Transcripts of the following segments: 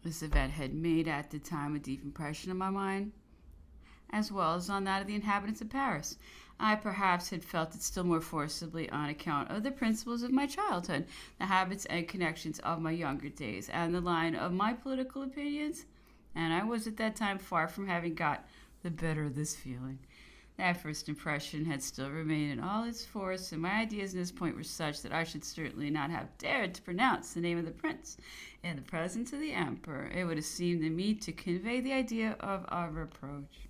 This event had made at the time a deep impression on my mind, as well as on that of the inhabitants of Paris. I perhaps had felt it still more forcibly on account of the principles of my childhood, the habits and connections of my younger days, and the line of my political opinions, and I was at that time far from having got the better of this feeling. That first impression had still remained in all its force, and my ideas on this point were such that I should certainly not have dared to pronounce the name of the prince in the presence of the emperor. It would have seemed to me to convey the idea of a reproach.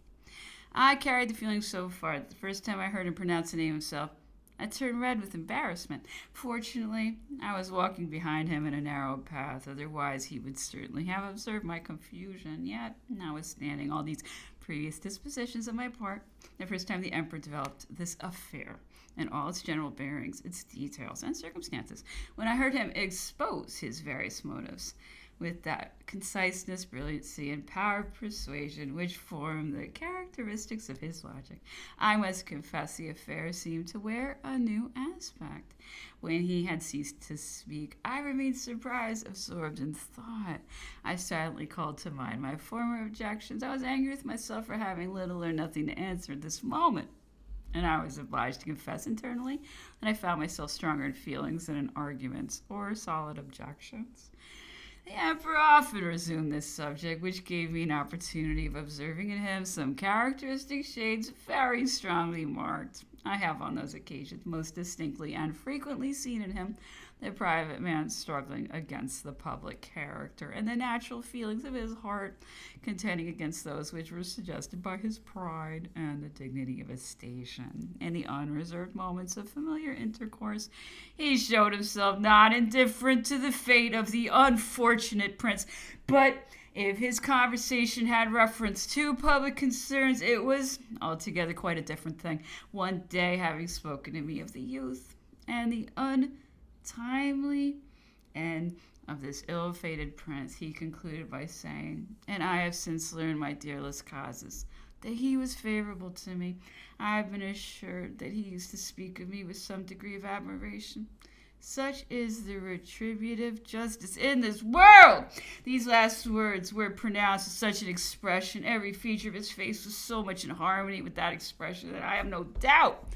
I carried the feeling so far that the first time I heard him pronounce the name himself, I turned red with embarrassment. Fortunately, I was walking behind him in a narrow path, otherwise he would certainly have observed my confusion. Yet, notwithstanding all these previous dispositions on my part, the first time the emperor developed this affair in all its general bearings, its details, and circumstances, when I heard him expose his various motives, with that conciseness, brilliancy, and power of persuasion which form the characteristics of his logic, I must confess the affair seemed to wear a new aspect. When he had ceased to speak, I remained surprised, absorbed in thought. I silently called to mind my former objections. I was angry with myself for having little or nothing to answer at this moment, and I was obliged to confess internally that I found myself stronger in feelings than in arguments or solid objections. The emperor often resumed this subject, which gave me an opportunity of observing in him some characteristic shades very strongly marked. I have on those occasions most distinctly and frequently seen in him the private man struggling against the public character, and the natural feelings of his heart contending against those which were suggested by his pride and the dignity of his station. In the unreserved moments of familiar intercourse, he showed himself not indifferent to the fate of the unfortunate prince, but if his conversation had reference to public concerns, it was altogether quite a different thing. One day, having spoken to me of the youth and the untimely end of this ill-fated prince, he concluded by saying, and I have since learned, my dear Lescazes, that he was favorable to me. I have been assured that he used to speak of me with some degree of admiration. Such is the retributive justice in this world. These last words were pronounced with such an expression. Every feature of his face was so much in harmony with that expression that I have no doubt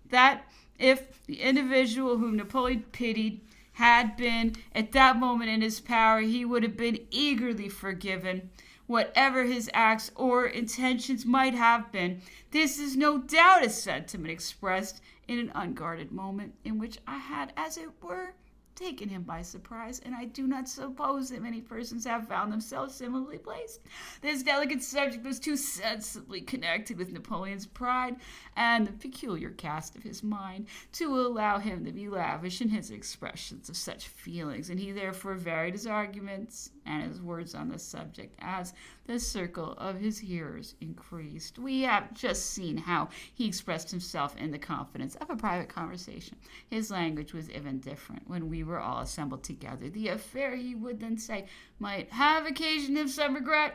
that if the individual whom Napoleon pitied had been at that moment in his power, he would have been eagerly forgiven, whatever his acts or intentions might have been. This is no doubt a sentiment expressed in an unguarded moment in which I had, as it were, taken him by surprise, and I do not suppose that many persons have found themselves similarly placed. This delicate subject was too sensibly connected with Napoleon's pride and the peculiar cast of his mind to allow him to be lavish in his expressions of such feelings, and he therefore varied his arguments and his words on the subject as the circle of his hearers increased. We have just seen how he expressed himself in the confidence of a private conversation. His language was even different when we were all assembled together. The affair, he would then say, might have occasioned him some regret,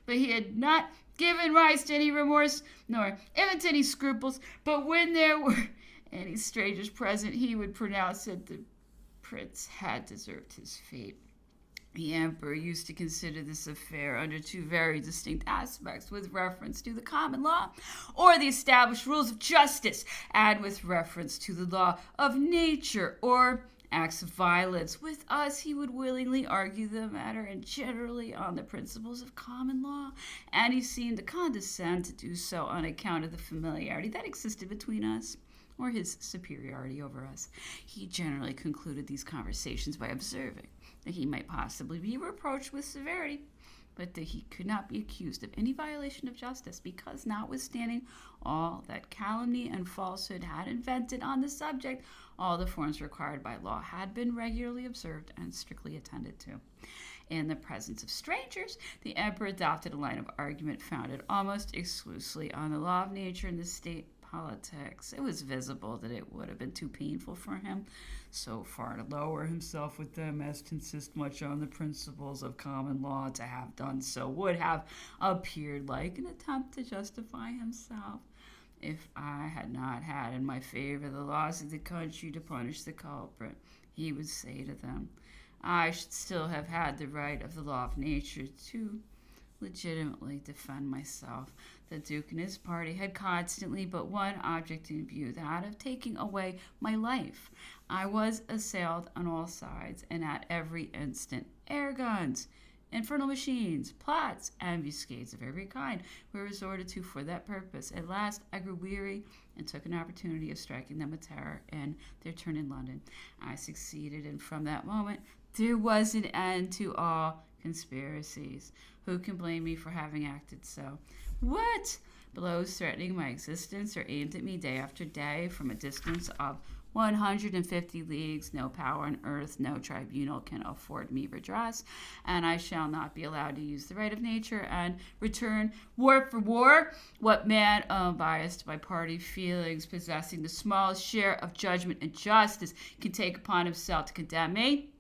but he had not given rise to any remorse, nor even to any scruples. But when there were any strangers present, he would pronounce that the prince had deserved his fate. The emperor used to consider this affair under two very distinct aspects, with reference to the common law, or the established rules of justice, and with reference to the law of nature, or acts of violence. With us, he would willingly argue the matter, and generally on the principles of common law, and he seemed to condescend to do so on account of the familiarity that existed between us, or his superiority over us. He generally concluded these conversations by observing that he might possibly be reproached with severity, but that he could not be accused of any violation of justice, because notwithstanding all that calumny and falsehood had invented on the subject, all the forms required by law had been regularly observed and strictly attended to. In the presence of strangers, the emperor adopted a line of argument founded almost exclusively on the law of nature and the state politics. It was visible that it would have been too painful for him so far to lower himself with them as to insist much on the principles of common law. To have done so would have appeared like an attempt to justify himself. If I had not had in my favor the laws of the country to punish the culprit, he would say to them, I should still have had the right of the law of nature to legitimately defend myself. The Duke and his party had constantly but one object in view, that of taking away my life. I was assailed on all sides and at every instant. Air guns, infernal machines, plots, ambuscades of every kind were resorted to for that purpose. At last I grew weary and took an opportunity of striking them with terror in their turn in London. I succeeded, and from that moment there was an end to all conspiracies. Who can blame me for having acted so? What? Blows threatening my existence are aimed at me day after day from a distance of 150 leagues. No power on earth, no tribunal can afford me redress, and I shall not be allowed to use the right of nature and return war for war. What man, unbiased by party feelings, possessing the smallest share of judgment and justice, can take upon himself to condemn me?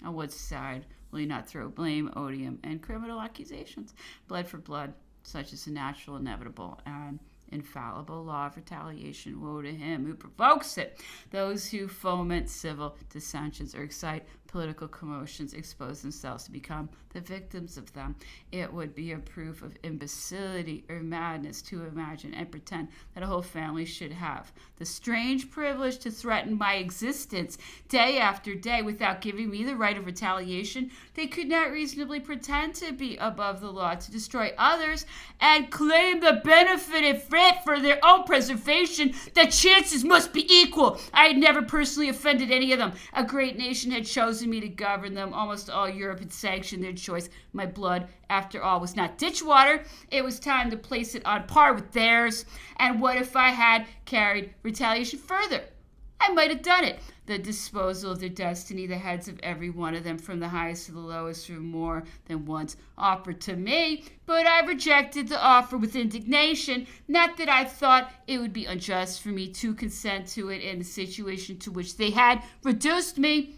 On what side will you not throw blame, odium, and criminal accusations? Blood for blood, such is the natural, inevitable, and infallible law of retaliation. Woe to him who provokes it. Those who foment civil dissensions or excite political commotions expose themselves to become the victims of them. It would be a proof of imbecility or madness to imagine and pretend that a whole family should have the strange privilege to threaten my existence day after day without giving me the right of retaliation. They could not reasonably pretend to be above the law to destroy others and claim the benefit of it for their own preservation. The chances must be equal. I had never personally offended any of them. A great nation had chosen me to govern them. Almost all Europe had sanctioned their choice. My blood, after all, was not ditch water. It was time to place it on par with theirs. And what if I had carried retaliation further? I might have done it. The disposal of their destiny, the heads of every one of them, from the highest to the lowest, were more than once offered to me, but I rejected the offer with indignation. Not that I thought it would be unjust for me to consent to it in the situation to which they had reduced me,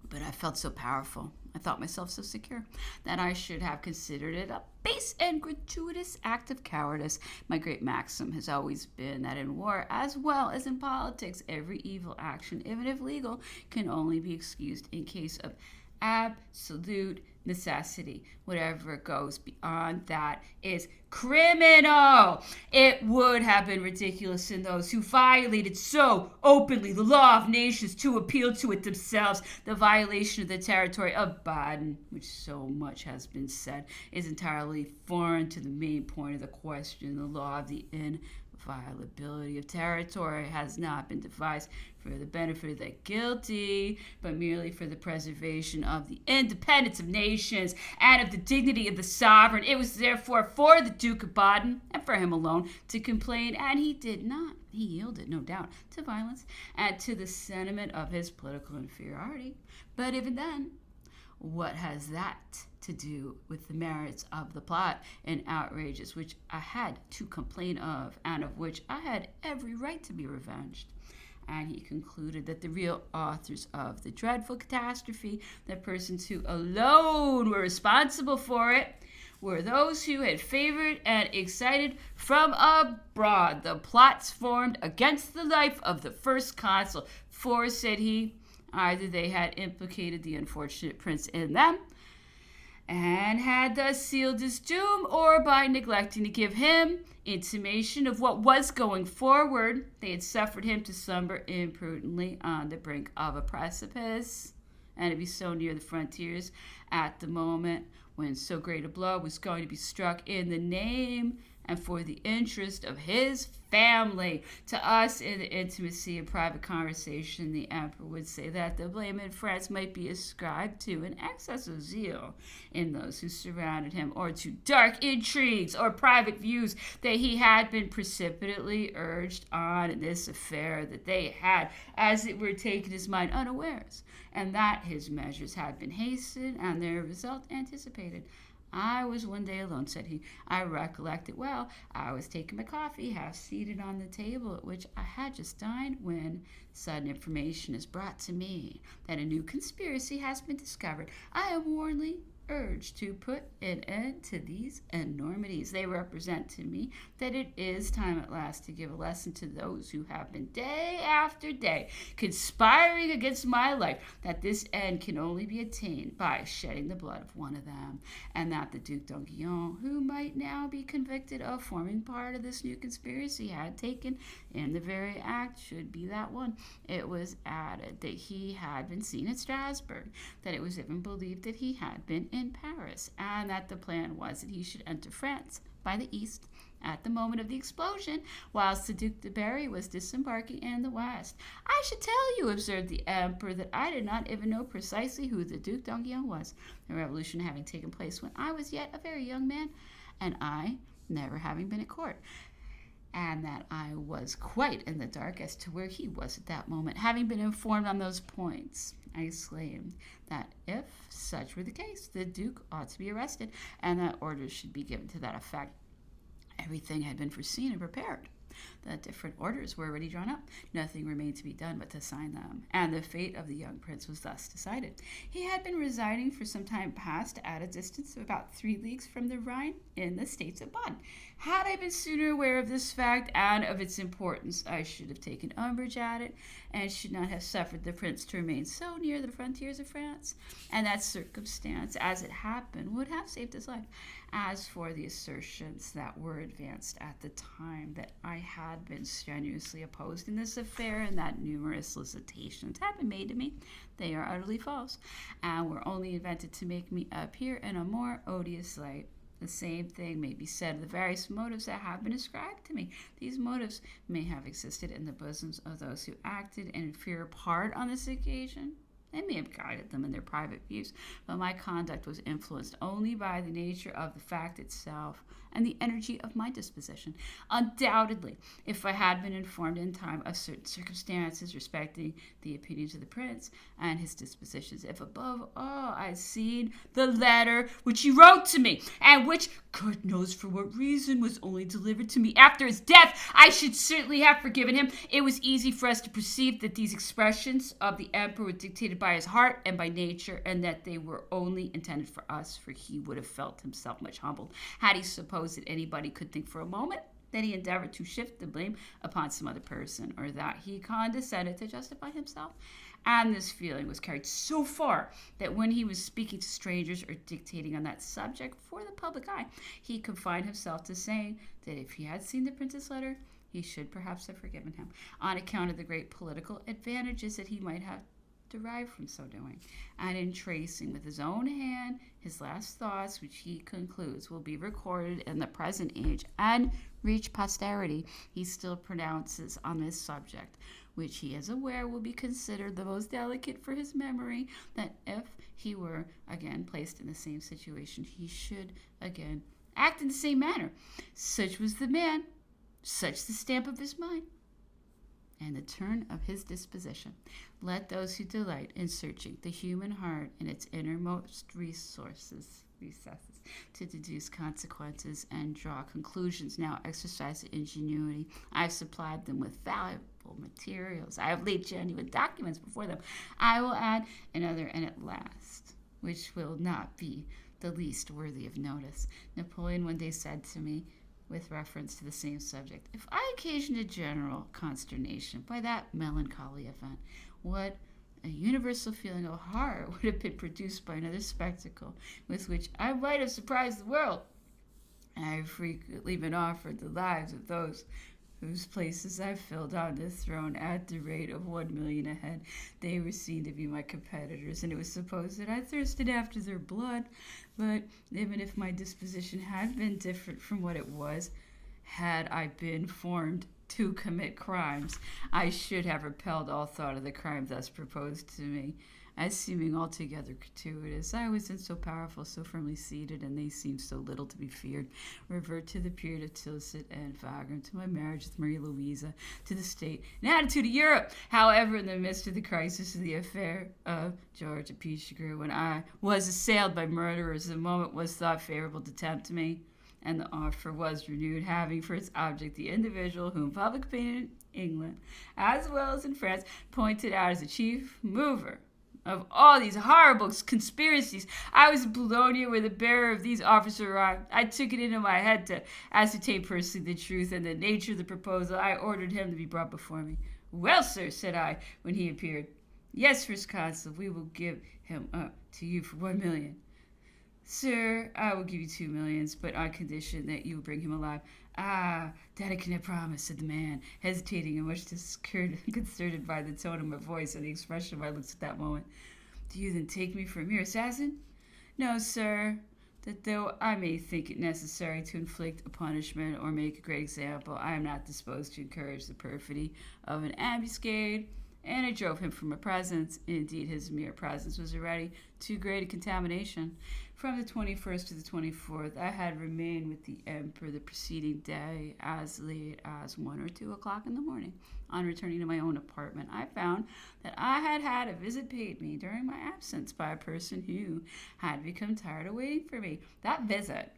but I felt so powerful, I thought myself so secure, that I should have considered it a base and gratuitous act of cowardice. My great maxim has always been that in war, as well as in politics, every evil action, even if legal, can only be excused in case of absolute necessity. Whatever goes beyond that is criminal. It would have been ridiculous in those who violated so openly the law of nations to appeal to it themselves. The violation of the territory of Baden, which so much has been said, is entirely foreign to the main point of the question. The law of the inviolability of territory has not been devised for the benefit of the guilty, but merely for the preservation of the independence of nations and of the dignity of the sovereign. It was therefore for the Duke of Baden, and for him alone, to complain, and he did not. He yielded, no doubt, to violence and to the sentiment of his political inferiority. But even then, what has that to do with the merits of the plot and outrages which I had to complain of, and of which I had every right to be revenged? And he concluded that the real authors of the dreadful catastrophe, the persons who alone were responsible for it, were those who had favored and excited from abroad the plots formed against the life of the first consul. For, said he, either they had implicated the unfortunate prince in them, and had thus sealed his doom, or by neglecting to give him intimation of what was going forward, they had suffered him to slumber imprudently on the brink of a precipice, and to be so near the frontiers at the moment when so great a blow was going to be struck in the name and for the interest of his family. To us, in the intimacy of private conversation, the emperor would say that the blame in France might be ascribed to an excess of zeal in those who surrounded him, or to dark intrigues or private views that he had been precipitately urged on in this affair, that they had, as it were, taken his mind unawares, and that his measures had been hastened and their result anticipated. I was one day alone, said he. I recollect it well. I was taking my coffee, half seated on the table at which I had just dined, when sudden information is brought to me that a new conspiracy has been discovered. I am warmly urge to put an end to these enormities. They represent to me that it is time at last to give a lesson to those who have been day after day conspiring against my life, that this end can only be attained by shedding the blood of one of them, and that the Duc d'Enghien, who might now be convicted of forming part of this new conspiracy, had taken in the very act should be that one. It was added that he had been seen at Strasbourg, that it was even believed that he had been in Paris, and that the plan was that he should enter France by the east at the moment of the explosion, whilst the Duc de Berry was disembarking in the west. I should tell you, observed the Emperor, that I did not even know precisely who the Duc d'Enghien was, the revolution having taken place when I was yet a very young man, and I never having been at court, and that I was quite in the dark as to where he was at that moment. Having been informed on those points, I exclaimed that if such were the case, the Duke ought to be arrested, and that orders should be given to that effect. Everything had been foreseen and prepared. The different orders were already drawn up. Nothing remained to be done but to sign them, and the fate of the young prince was thus decided. He had been residing for some time past at a distance of about 3 leagues from the Rhine in the States of Bonn. Had I been sooner aware of this fact and of its importance, I should have taken umbrage at it, and should not have suffered the prince to remain so near the frontiers of France. And that circumstance, as it happened, would have saved his life. As for the assertions that were advanced at the time that I had been strenuously opposed in this affair, and that numerous solicitations had been made to me, they are utterly false, and were only invented to make me appear in a more odious light. The same thing may be said of the various motives that have been ascribed to me. These motives may have existed in the bosoms of those who acted in inferior part on this occasion. They may have guided them in their private views, but my conduct was influenced only by the nature of the fact itself and the energy of my disposition. Undoubtedly, if I had been informed in time of certain circumstances respecting the opinions of the prince and his dispositions, if above all I had seen the letter which he wrote to me, and which, God knows for what reason, was only delivered to me after his death, I should certainly have forgiven him. It was easy for us to perceive that these expressions of the emperor were dictated by his heart and by nature, and that they were only intended for us, for he would have felt himself much humbled had he supposed that anybody could think for a moment that he endeavored to shift the blame upon some other person, or that he condescended to justify himself. And this feeling was carried so far that when he was speaking to strangers or dictating on that subject for the public eye, he confined himself to saying that if he had seen the prince's letter, he should perhaps have forgiven him, on account of the great political advantages that he might have derived from so doing, and in tracing with his own hand his last thoughts, which he concludes will be recorded in the present age and reach posterity, he still pronounces on this subject, which he is aware will be considered the most delicate for his memory, that if he were again placed in the same situation, he should again act in the same manner. Such was the man, such the stamp of his mind, and the turn of his disposition. Let those who delight in searching the human heart in its innermost recesses, to deduce consequences and draw conclusions, now exercise ingenuity. I have supplied them with valuable materials. I have laid genuine documents before them. I will add another, and at last, which will not be the least worthy of notice. Napoleon one day said to me, with reference to the same subject, if I occasioned a general consternation by that melancholy event, what a universal feeling of horror would have been produced by another spectacle with which I might have surprised the world. I have frequently been offered the lives of those whose places I filled on the throne at the rate of 1,000,000 a head. They were seen to be my competitors, and it was supposed that I thirsted after their blood. But even if my disposition had been different from what it was, had I been formed to commit crimes, I should have repelled all thought of the crime thus proposed to me, as seeming altogether gratuitous. I was then so powerful, so firmly seated, and they seemed so little to be feared. Revert to the period of Tilsit and Wagram, to my marriage with Maria Louisa, to the state and attitude of Europe. However, in the midst of the crisis of the affair of George of Pichegru, when I was assailed by murderers, the moment was thought favorable to tempt me, and the offer was renewed, having for its object the individual whom public opinion in England, as well as in France, pointed out as the chief mover of all these horrible conspiracies. I was in Bologna where the bearer of these offers arrived. I took it into my head to ascertain personally the truth and the nature of the proposal. I ordered him to be brought before me. Well, sir, said I, when he appeared. Yes, First Consul, we will give him up to you for 1 million. Sir, I will give you 2 millions, but on condition that you will bring him alive. Ah, that I cannot promise, said the man, hesitating and much concerted by the tone of my voice and the expression of my looks at that moment. Do you then take me for a mere assassin? No, sir, that though I may think it necessary to inflict a punishment or make a great example, I am not disposed to encourage the perfidy of an ambuscade, and I drove him from my presence. Indeed, his mere presence was already too great a contamination. From the 21st to the 24th, I had remained with the emperor the preceding day as late as 1 or 2 o'clock in the morning. On returning to my own apartment, I found that I had had a visit paid me during my absence by a person who had become tired of waiting for me. That visit,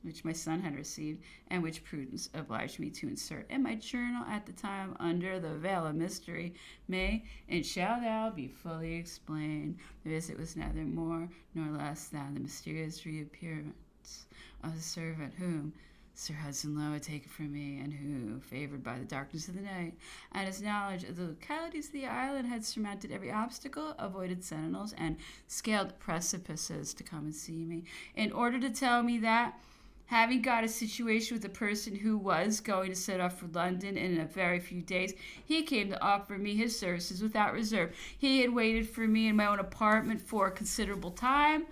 which my son had received, and which prudence obliged me to insert in my journal at the time under the veil of mystery, may and shall now be fully explained. The visit was neither more nor less than the mysterious reappearance of the servant whom Sir Hudson Lowe had taken from me, and who, favored by the darkness of the night and his knowledge of the localities of the island, had surmounted every obstacle, avoided sentinels, and scaled precipices to come and see me, in order to tell me that, having got a situation with a person who was going to set off for London in a very few days, he came to offer me his services without reserve. He had waited for me in my own apartment for a considerable time,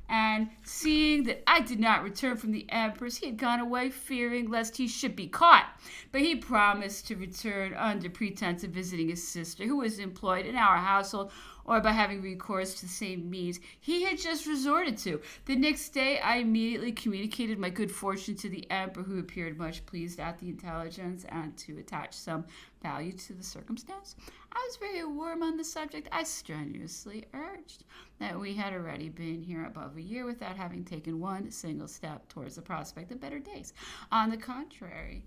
and seeing that I did not return from the Emperor's, he had gone away, fearing lest he should be caught. But he promised to return under pretense of visiting his sister, who was employed in our household, or by having recourse to the same means he had just resorted to. The next day I immediately communicated my good fortune to the Emperor, who appeared much pleased at the intelligence and to attach some value to the circumstance. I was very warm on the subject. I strenuously urged that we had already been here above a year without having taken one single step towards the prospect of better days. On the contrary,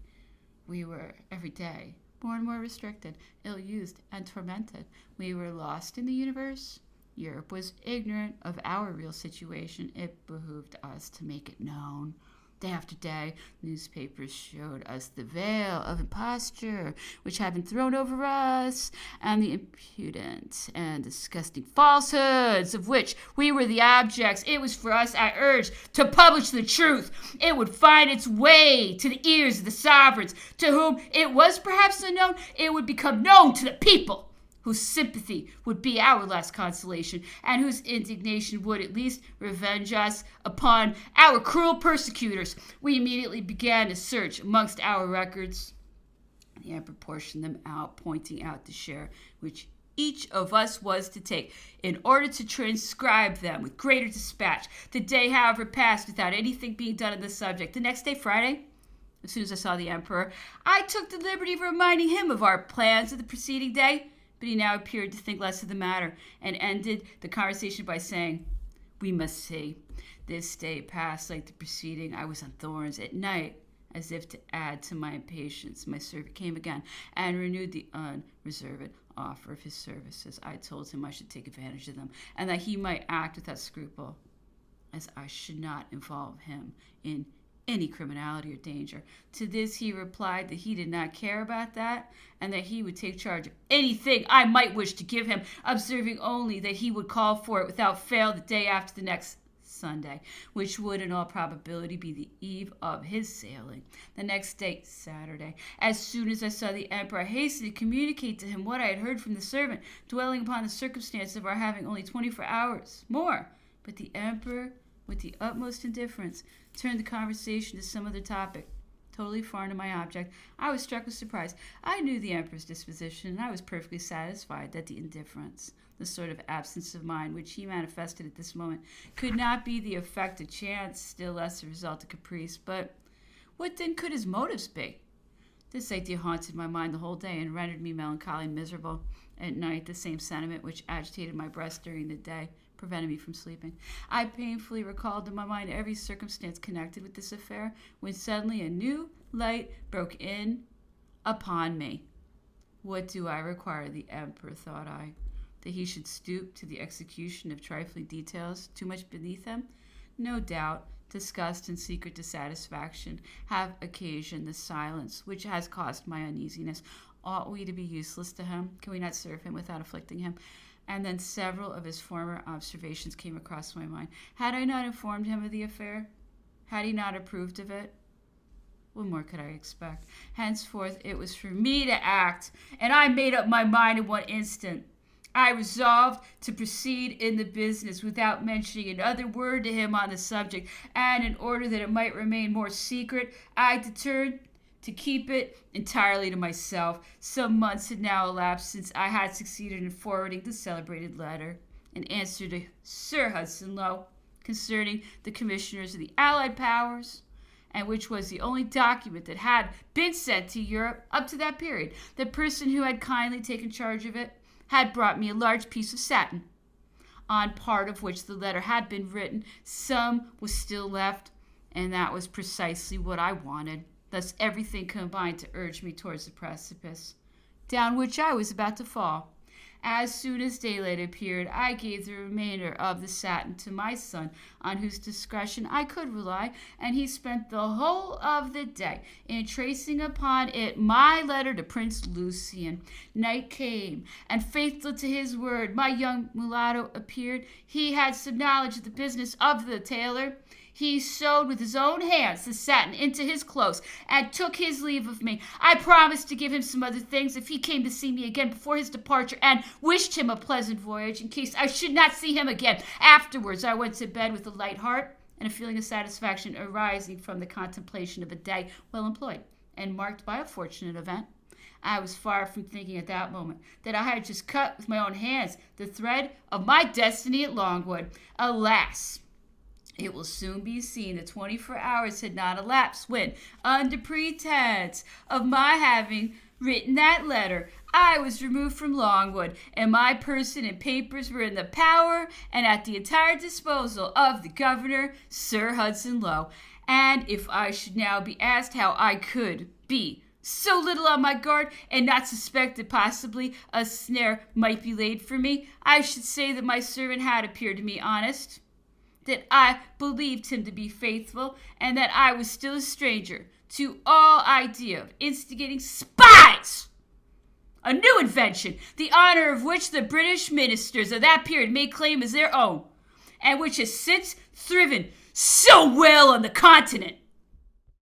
we were every day more and more restricted, ill-used, and tormented. We were lost in the universe. Europe was ignorant of our real situation. It behooved us to make it known. Day after day, newspapers showed us the veil of imposture which had been thrown over us, and the impudent and disgusting falsehoods of which we were the objects. It was for us, I urged, to publish the truth. It would find its way to the ears of the sovereigns, to whom it was perhaps unknown. It would become known to the people, whose sympathy would be our last consolation, and whose indignation would at least revenge us upon our cruel persecutors. We immediately began to search amongst our records. The Emperor portioned them out, pointing out the share which each of us was to take, in order to transcribe them with greater dispatch. The day, however, passed without anything being done on the subject. The next day, Friday, as soon as I saw the Emperor, I took the liberty of reminding him of our plans of the preceding day. But he now appeared to think less of the matter, and ended the conversation by saying, "We must see." This day passed like the preceding. I was on thorns. At night, as if to add to my impatience, my servant came again and renewed the unreserved offer of his services. I told him I should take advantage of them, and that he might act without scruple, as I should not involve him in any criminality or danger. To this he replied that he did not care about that, and that he would take charge of anything I might wish to give him, observing only that he would call for it without fail the day after the next Sunday, which would in all probability be the eve of his sailing. The next day, Saturday, as soon as I saw the Emperor, I hastened to communicate to him what I had heard from the servant, dwelling upon the circumstance of our having only 24 hours more. But the Emperor, with the utmost indifference, turned the conversation to some other topic, totally foreign to my object. I was struck with surprise. I knew the Emperor's disposition, and I was perfectly satisfied that the indifference, the sort of absence of mind which he manifested at this moment, could not be the effect of chance, still less the result of caprice. But what then could his motives be? This idea haunted my mind the whole day, and rendered me melancholy and miserable. At night, the same sentiment which agitated my breast during the day prevented me from sleeping. I painfully recalled to my mind every circumstance connected with this affair, when suddenly a new light broke in upon me. What do I require the Emperor, thought I? that he should stoop to the execution of trifling details too much beneath him? No doubt, disgust and secret dissatisfaction have occasioned the silence which has caused my uneasiness. Ought we to be useless to him? Can we not serve him without afflicting him? And then several of his former observations came across my mind. Had I not informed him of the affair? Had he not approved of it? What more could I expect? Henceforth, it was for me to act, and I made up my mind in one instant. I resolved to proceed in the business without mentioning another word to him on the subject, and in order that it might remain more secret, I determined to keep it entirely to myself. Some months had now elapsed since I had succeeded in forwarding the celebrated letter in answer to Sir Hudson Lowe concerning the commissioners of the Allied Powers, and which was the only document that had been sent to Europe up to that period. The person who had kindly taken charge of it had brought me a large piece of satin, on part of which the letter had been written. Some was still left, and that was precisely what I wanted. Thus everything combined to urge me towards the precipice, down which I was about to fall. As soon as daylight appeared, I gave the remainder of the satin to my son, on whose discretion I could rely, and he spent the whole of the day in tracing upon it my letter to Prince Lucian. Night came, and faithful to his word, my young mulatto appeared. He had some knowledge of the business of the tailor. He sewed with his own hands the satin into his clothes and took his leave of me. I promised to give him some other things if he came to see me again before his departure, and wished him a pleasant voyage in case I should not see him again. Afterwards, I went to bed with a light heart and a feeling of satisfaction arising from the contemplation of a day well employed and marked by a fortunate event. I was far from thinking at that moment that I had just cut with my own hands the thread of my destiny at Longwood. Alas! It will soon be seen that 24 hours had not elapsed when, under pretense of my having written that letter, I was removed from Longwood, and my person and papers were in the power and at the entire disposal of the governor, Sir Hudson Lowe. And if I should now be asked how I could be so little on my guard and not suspect that possibly a snare might be laid for me, I should say that my servant had appeared to me honest, that I believed him to be faithful, and that I was still a stranger to all idea of instigating spies. A new invention, the honor of which the British ministers of that period may claim as their own, and which has since thriven so well on the continent.